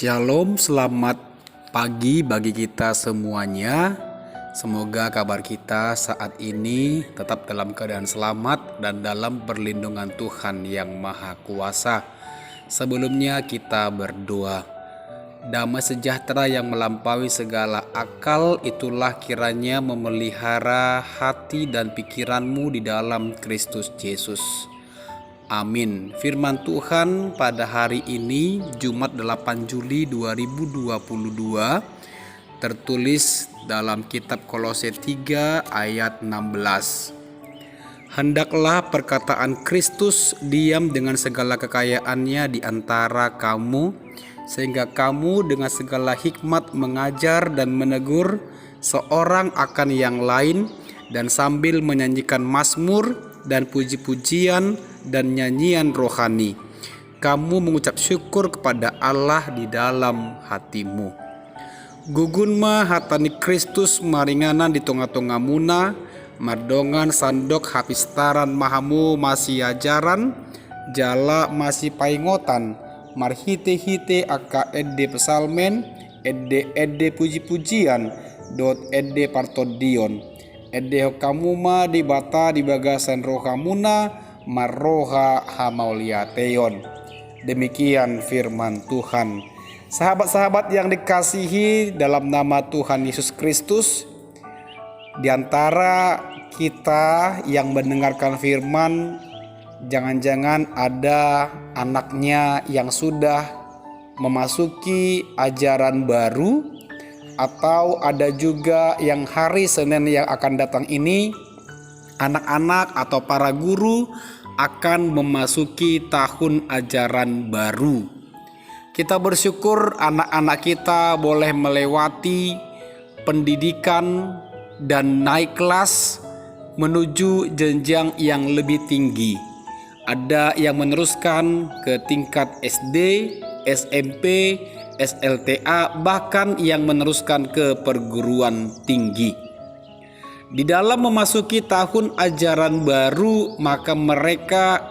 Shalom, selamat pagi bagi kita semuanya. Semoga kabar kita saat ini tetap dalam keadaan selamat dan dalam perlindungan Tuhan yang Maha Kuasa. Sebelumnya kita berdoa. Damai sejahtera yang melampaui segala akal, itulah kiranya memelihara hati dan pikiranmu di dalam Kristus Yesus. Amin. Firman Tuhan pada hari ini Jumat 8 Juli 2022 tertulis dalam kitab Kolose 3 ayat 16. Hendaklah perkataan Kristus diam dengan segala kekayaannya di antara kamu, sehingga kamu dengan segala hikmat mengajar dan menegur seorang akan yang lain, dan sambil menyanyikan mazmur dan puji-pujian dan nyanyian rohani, kamu mengucap syukur kepada Allah di dalam hatimu. Gugunma hatani Kristus maringanan di tonga-tonga muna, mardongan sandok hapistaran mahamu masih ajaran, jala masih paingotan, marhite-hite aka edde pesalmen, edde puji-pujian, dot edde partodion. Edde hokamuma di bata di bagasan rohamuna marroha hamauliateon. Demikian firman Tuhan. Sahabat-sahabat yang dikasihi dalam nama Tuhan Yesus Kristus, di antara kita yang mendengarkan firman, jangan-jangan ada anaknya yang sudah memasuki ajaran baru, atau ada juga yang hari Senin yang akan datang ini anak-anak atau para guru akan memasuki tahun ajaran baru. Kita bersyukur anak-anak kita boleh melewati pendidikan dan naik kelas menuju jenjang yang lebih tinggi. Ada yang meneruskan ke tingkat SD, SMP, SLTA, bahkan yang meneruskan ke perguruan tinggi. Di dalam memasuki tahun ajaran baru, maka mereka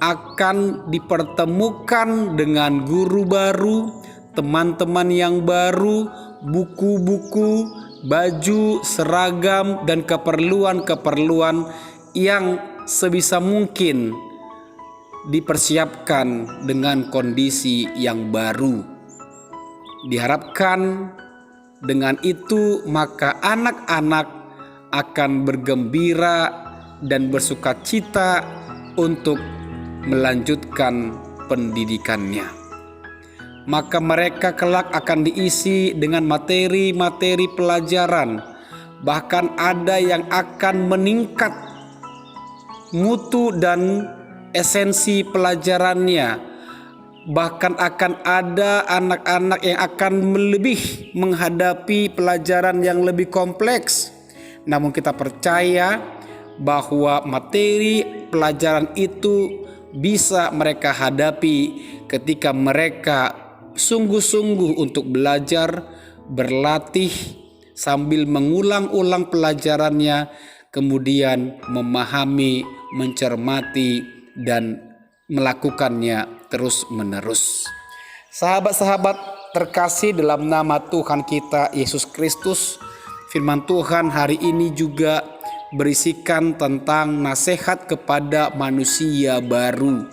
akan dipertemukan dengan guru baru, teman-teman yang baru, buku-buku, baju, seragam, dan keperluan-keperluan yang sebisa mungkin dipersiapkan dengan kondisi yang baru. Diharapkan dengan itu maka anak-anak akan bergembira dan bersukacita untuk melanjutkan pendidikannya. Maka mereka kelak akan diisi dengan materi-materi pelajaran. Bahkan ada yang akan meningkat mutu dan esensi pelajarannya. Bahkan akan ada anak-anak yang akan lebih menghadapi pelajaran yang lebih kompleks. Namun kita percaya bahwa materi pelajaran itu bisa mereka hadapi ketika mereka sungguh-sungguh untuk belajar, berlatih sambil mengulang-ulang pelajarannya, kemudian memahami, mencermati, dan melakukannya terus-menerus. Sahabat-sahabat terkasih dalam nama Tuhan kita Yesus Kristus, firman Tuhan hari ini juga berisikan tentang nasihat kepada manusia baru.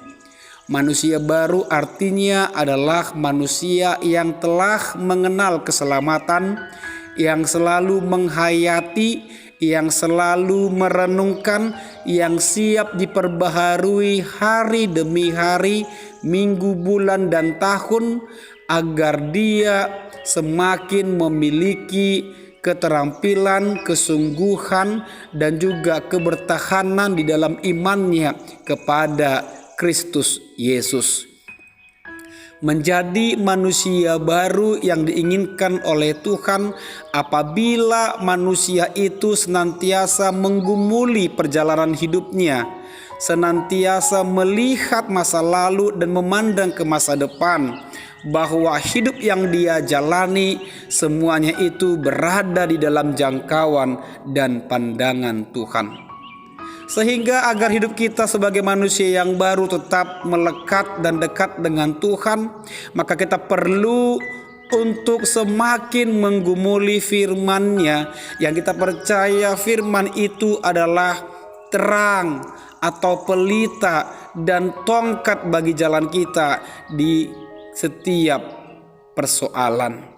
Manusia baru artinya adalah manusia yang telah mengenal keselamatan, yang selalu menghayati, yang selalu merenungkan, yang siap diperbaharui hari demi hari, minggu, bulan, dan tahun, agar dia semakin memiliki keterampilan, kesungguhan, dan juga kebertahanan di dalam imannya kepada Kristus Yesus. Menjadi manusia baru yang diinginkan oleh Tuhan apabila manusia itu senantiasa menggumuli perjalanan hidupnya, senantiasa melihat masa lalu dan memandang ke masa depan, bahwa hidup yang dia jalani semuanya itu berada di dalam jangkauan dan pandangan Tuhan. Sehingga agar hidup kita sebagai manusia yang baru tetap melekat dan dekat dengan Tuhan, maka kita perlu untuk semakin menggumuli firman-Nya, yang kita percaya firman itu adalah terang atau pelita dan tongkat bagi jalan kita di setiap persoalan.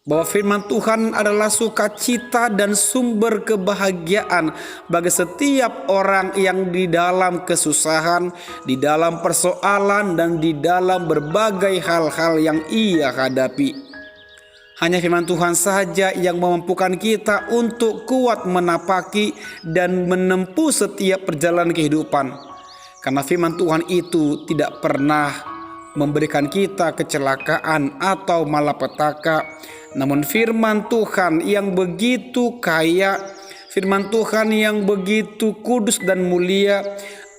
Bahwa firman Tuhan adalah sukacita dan sumber kebahagiaan bagi setiap orang yang di dalam kesusahan, di dalam persoalan, dan di dalam berbagai hal-hal yang ia hadapi. Hanya firman Tuhan saja yang memampukan kita untuk kuat menapaki dan menempuh setiap perjalanan kehidupan. Karena firman Tuhan itu tidak pernah memberikan kita kecelakaan atau malapetaka. Namun firman Tuhan yang begitu kaya, firman Tuhan yang begitu kudus dan mulia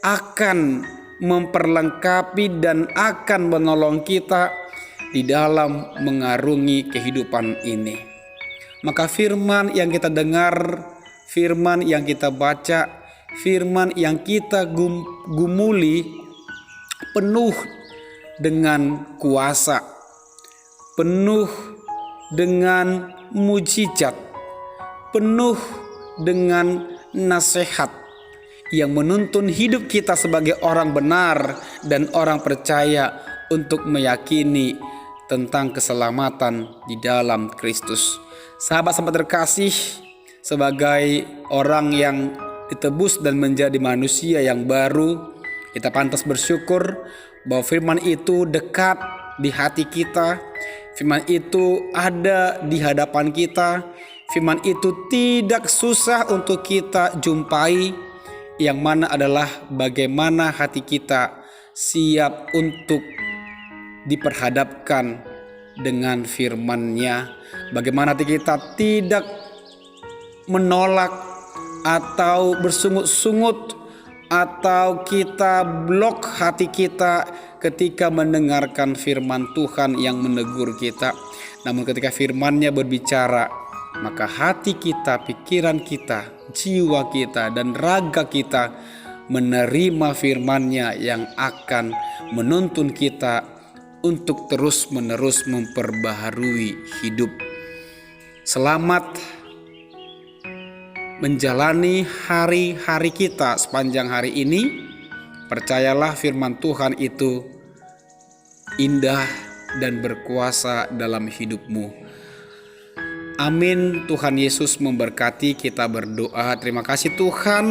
akan memperlengkapi dan akan menolong kita di dalam mengarungi kehidupan ini. Maka firman yang kita dengar, firman yang kita baca, firman yang kita gumuli penuh dengan kuasa, penuh dengan mujizat, penuh dengan nasihat yang menuntun hidup kita sebagai orang benar dan orang percaya untuk meyakini tentang keselamatan di dalam Kristus. Sahabat-sahabat terkasih, sebagai orang yang ditebus dan menjadi manusia yang baru, kita pantas bersyukur bahwa firman itu dekat di hati kita. Firman itu ada di hadapan kita. Firman itu tidak susah untuk kita jumpai, yang mana adalah bagaimana hati kita siap untuk diperhadapkan dengan firman-Nya. Bagaimana hati kita tidak menolak atau bersungut-sungut, atau kita blok hati kita ketika mendengarkan firman Tuhan yang menegur kita. Namun ketika firman-Nya berbicara, maka hati kita, pikiran kita, jiwa kita, dan raga kita menerima firman-Nya yang akan menuntun kita untuk terus-menerus memperbaharui hidup. Selamat menjalani hari-hari kita sepanjang hari ini. Percayalah firman Tuhan itu indah dan berkuasa dalam hidupmu. Amin. Tuhan Yesus memberkati. Kita berdoa. Terima kasih Tuhan,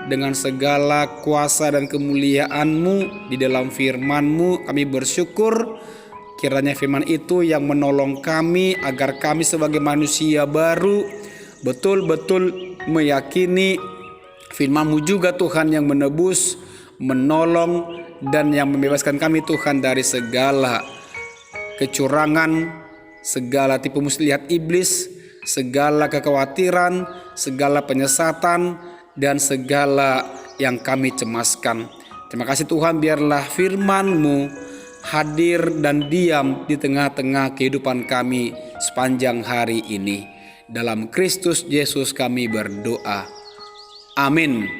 dengan segala kuasa dan kemuliaan-Mu di dalam firman-Mu, kami bersyukur kiranya firman itu yang menolong kami agar kami sebagai manusia baru betul-betul meyakini firman-Mu juga Tuhan, yang menebus, menolong, dan yang membebaskan kami Tuhan dari segala kecurangan, segala tipu muslihat iblis, segala kekhawatiran, segala penyesatan, dan segala yang kami cemaskan. Terima kasih Tuhan, biarlah firman-Mu hadir dan diam di tengah-tengah kehidupan kami sepanjang hari ini. Dalam Kristus Yesus kami berdoa. Amin.